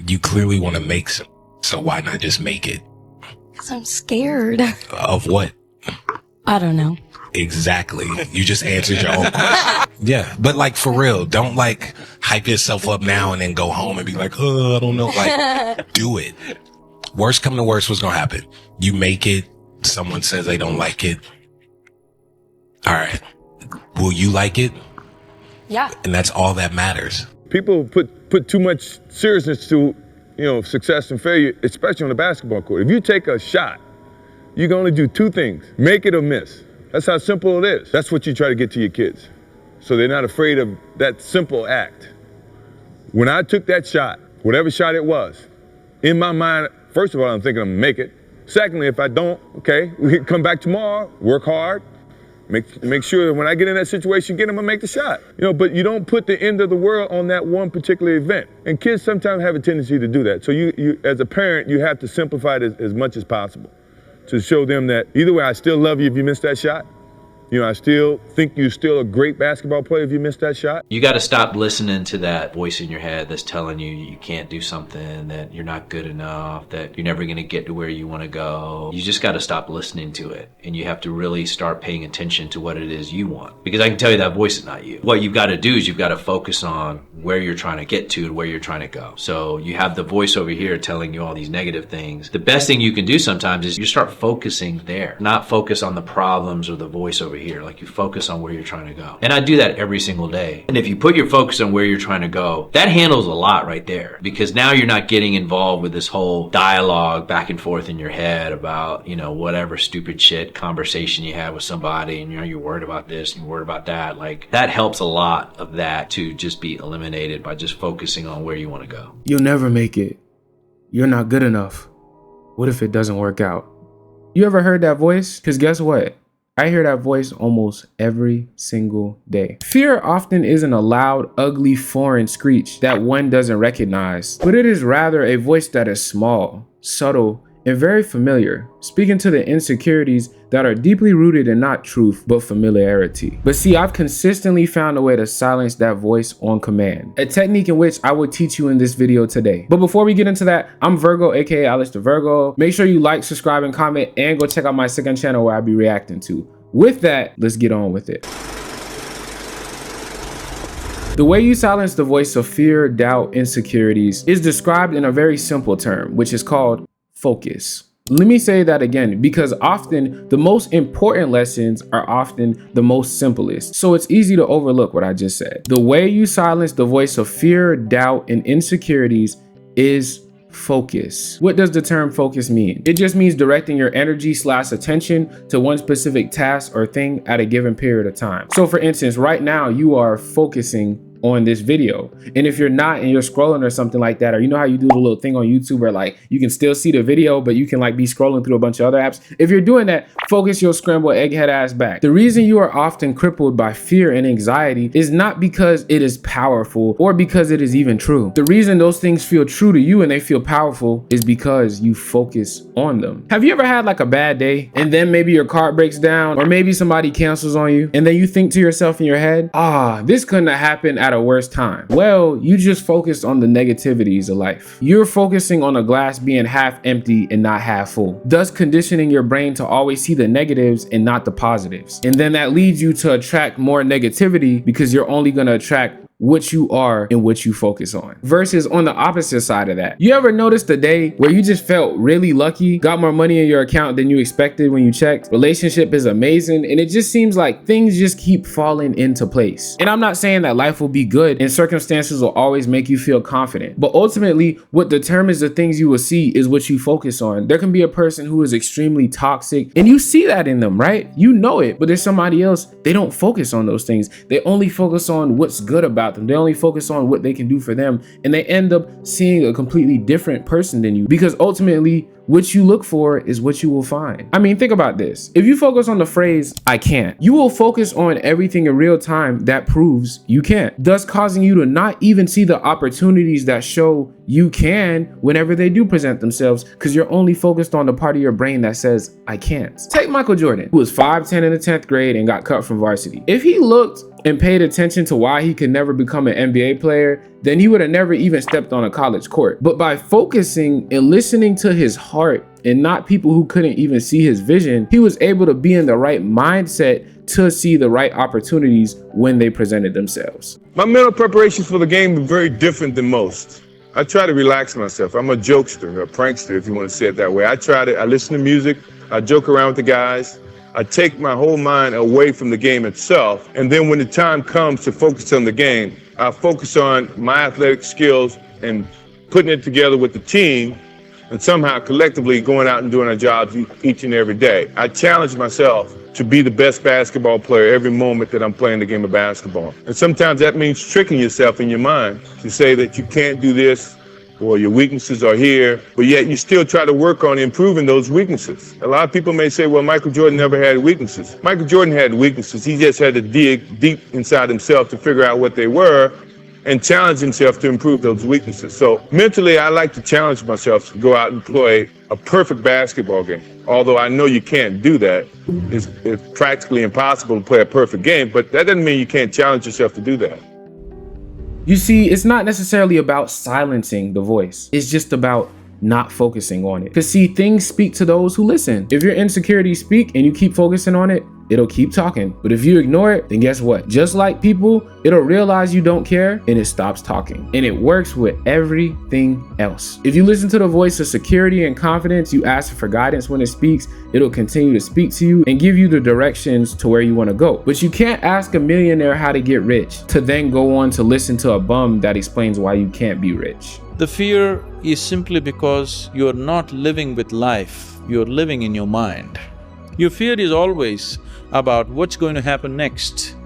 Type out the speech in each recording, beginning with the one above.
You clearly want to make some, so why not just make it? Because I'm scared. Of what? I don't know. Exactly. You just answered your own question. Yeah. But like, for real, don't like hype yourself up now and then go home and be like, oh, I don't know. Like, do it. Worst come to worst, what's going to happen? You make it. Someone says they don't like it. All right. Will you like it? Yeah. And that's all that matters. People put too much seriousness to, success and failure, especially on the basketball court. If you take a shot, you can only do two things: make it or miss. That's how simple it is. That's what you try to get to your kids, so they're not afraid of that simple act. When I took that shot, whatever shot it was, in my mind, first of all, I'm thinking I'm gonna make it. Secondly, if I don't, okay, we can come back tomorrow, work hard, make sure that when I get in that situation, I'm gonna make the shot. But you don't put the end of the world on that one particular event. And kids sometimes have a tendency to do that. So you as a parent, you have to simplify it as much as possible to show them that either way, I still love you if you miss that shot. I still think you're still a great basketball player if you miss that shot. You got to stop listening to that voice in your head that's telling you you can't do something, that you're not good enough, that you're never going to get to where you want to go. You just got to stop listening to it. And you have to really start paying attention to what it is you want. Because I can tell you that voice is not you. What you've got to do is you've got to focus on where you're trying to get to and where you're trying to go. So you have the voice over here telling you all these negative things. The best thing you can do sometimes is you start focusing there, not focus on the problems or the voice over here. Like, you focus on where you're trying to go. And I do that every single day. And if you put your focus on where you're trying to go, that handles a lot right there, because now you're not getting involved with this whole dialogue back and forth in your head about, whatever stupid shit conversation you have with somebody, and you're worried about this and you're worried about that. Like, that helps a lot of that to just be eliminated by just focusing on where you want to go. You'll never make it. You're not good enough. What if it doesn't work out? You ever heard that voice? Because guess what? I hear that voice almost every single day. Fear often isn't a loud, ugly, foreign screech that one doesn't recognize, but it is rather a voice that is small, subtle, and very familiar, speaking to the insecurities that are deeply rooted in not truth, but familiarity. But see, I've consistently found a way to silence that voice on command, a technique in which I will teach you in this video today. But before we get into that, I'm Virgo, aka Alice the Virgo. Make sure you like, subscribe, and comment, and go check out my second channel where I'll be reacting to. With that, let's get on with it. The way you silence the voice of fear, doubt, insecurities is described in a very simple term, which is called focus. Let me say that again, because often the most important lessons are often the most simplest. So it's easy to overlook what I just said. The way you silence the voice of fear, doubt, and insecurities is focus. What does the term focus mean? It just means directing your energy / attention to one specific task or thing at a given period of time. So for instance, right now you are focusing on this video, and if you're not and you're scrolling or something like that, or you know how you do the little thing on YouTube where like you can still see the video but you can like be scrolling through a bunch of other apps, if you're doing that, focus your scrambled egghead ass back. The reason you are often crippled by fear and anxiety is not because it is powerful or because it is even true. The reason those things feel true to you and they feel powerful is because you focus on them. Have you ever had like a bad day and then maybe your car breaks down, or maybe somebody cancels on you, and then you think to yourself in your head, this couldn't have happened at a worse time? Well, you just focused on the negativities of life. You're focusing on a glass being half empty and not half full, thus conditioning your brain to always see the negatives and not the positives. And then that leads you to attract more negativity, because you're only going to attract what you are and what you focus on. Versus on the opposite side of that, you ever noticed the day where you just felt really lucky, got more money in your account than you expected when you checked, relationship is amazing, and it just seems like things just keep falling into place? And I'm not saying that life will be good and circumstances will always make you feel confident, but ultimately what determines the things you will see is what you focus on. There can be a person who is extremely toxic and you see that in them, right? You know it, but there's somebody else, they don't focus on those things. They only focus on what's good about them. They only focus on what they can do for them, and they end up seeing a completely different person than you, because ultimately what you look for is what you will find. I mean, think about this. If you focus on the phrase, I can't, you will focus on everything in real time that proves you can't, thus causing you to not even see the opportunities that show you can whenever they do present themselves, because you're only focused on the part of your brain that says, I can't. Take Michael Jordan, who was 5'10" in the 10th grade and got cut from varsity. If he looked and paid attention to why he could never become an NBA player, then he would have never even stepped on a college court. But by focusing and listening to his heart and not people who couldn't even see his vision, he was able to be in the right mindset to see the right opportunities when they presented themselves. My mental preparations for the game are very different than most. I try to relax myself. I'm a jokester, a prankster, if you want to say it that way. I listen to music, I joke around with the guys. I take my whole mind away from the game itself. And then when the time comes to focus on the game, I focus on my athletic skills and putting it together with the team and somehow collectively going out and doing our jobs each and every day. I challenge myself to be the best basketball player every moment that I'm playing the game of basketball. And sometimes that means tricking yourself in your mind to say that you can't do this or your weaknesses are here, but yet you still try to work on improving those weaknesses. A lot of people may say, well, Michael Jordan never had weaknesses. Michael Jordan had weaknesses. He just had to dig deep inside himself to figure out what they were and challenge himself to improve those weaknesses. So mentally, I like to challenge myself to go out and play a perfect basketball game. Although I know you can't do that. It's practically impossible to play a perfect game, but that doesn't mean you can't challenge yourself to do that. You see, it's not necessarily about silencing the voice. It's just about not focusing on it. Because see, things speak to those who listen. If your insecurities speak and you keep focusing on it, it'll keep talking. But if you ignore it, then guess what? Just like people, it'll realize you don't care and it stops talking. And it works with everything else. If you listen to the voice of security and confidence, you ask for guidance when it speaks, it'll continue to speak to you and give you the directions to where you want to go. But you can't ask a millionaire how to get rich to then go on to listen to a bum that explains why you can't be rich. The fear is simply because you're not living with life, you're living in your mind. Your fear is always about what's going to happen next.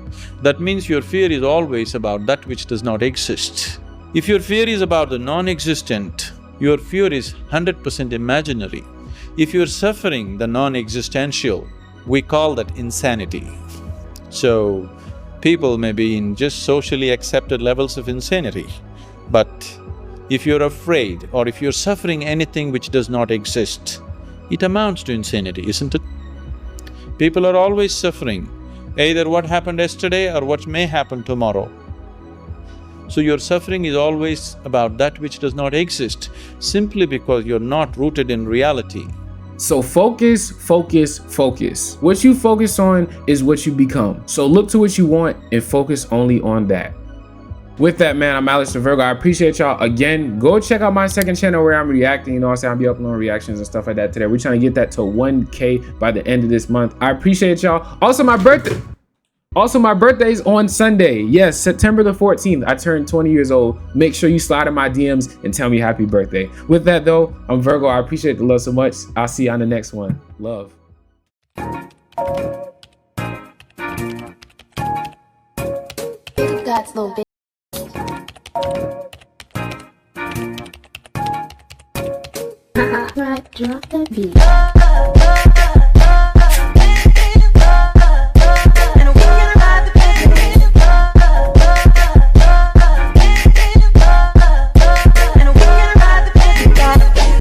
That means your fear is always about that which does not exist. If your fear is about the non-existent, your fear is 100% imaginary. If you're suffering the non-existential, we call that insanity. So, people may be in just socially accepted levels of insanity, but if you're afraid or if you're suffering anything which does not exist, it amounts to insanity, isn't it? People are always suffering, either what happened yesterday or what may happen tomorrow. So your suffering is always about that which does not exist, simply because you're not rooted in reality. So focus, focus, focus. What you focus on is what you become. So look to what you want and focus only on that. With that, man, I'm Alex the Virgo. I appreciate y'all. Again, go check out my second channel where I'm reacting. You know what I'm saying? I'll be uploading reactions and stuff like that today. We're trying to get that to 1K by the end of this month. I appreciate y'all. Also, my birthday is on Sunday. Yes, September the 14th. I turned 20 years old. Make sure you slide in my DMs and tell me happy birthday. With that, though, I'm Virgo. I appreciate the love so much. I'll see you on the next one. Love. God's little bitch. Right, drop the beat.